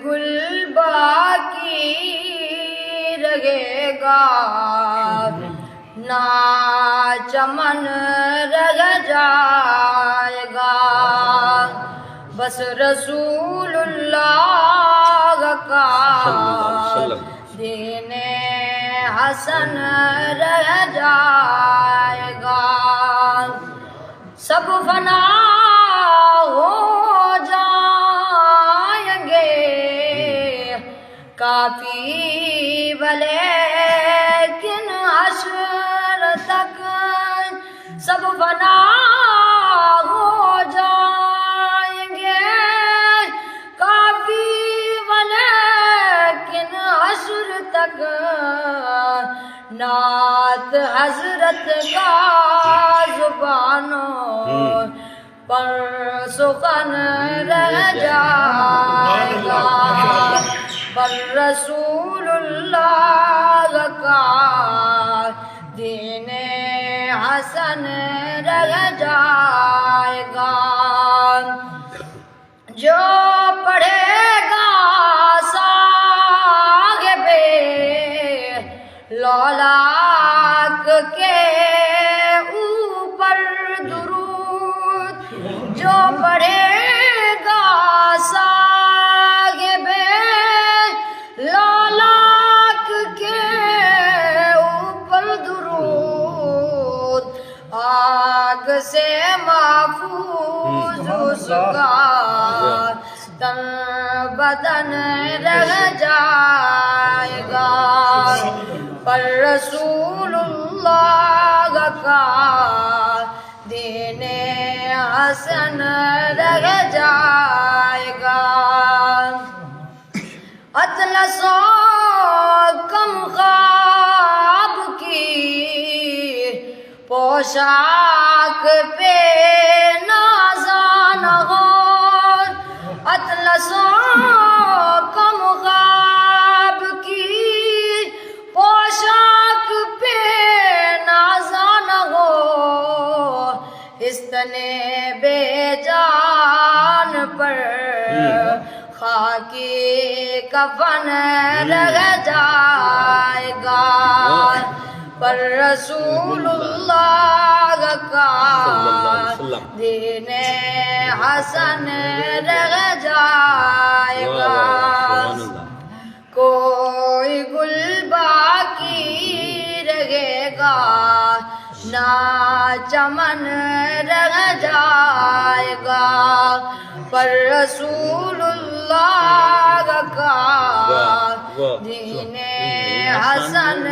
گل باقی رہے گا نہ چمن رہ جائے گا بس رسول اللہ کا دین حسن رہ جائے گا سب فنا ہو جائیں گے کافی لیکن حشر تک سب فنا ہو جائیں گے کافی لیکن حشر تک نعت حضرت کا زبانوں پر سخن رہ جائے گا پر رسول اللہ کا دین حسن رہ جائے گا جو پڑھے گا صاحب لولاک کے اوپر درود جو پڑھے گا صاحب لولاک کے اوپر درود آگ سے محفوظ اس کا تن بدن رہ جائے گا پر رسول اللہ کا دین حسن رہ جائے گا اطلس و کم خواب کی پوشاک پہ نازان ہو اطلس و کم خواب کی پوشاک پہ نازان ہو استنے بے جان پر خاکی کفن رہ جائے گا پر رسول اللہ کا دین حسن رہ جائے گا کوئی گل باقی رہے گا نہ چمن رہ جائے گا پر رسول اللہ کا دین حسن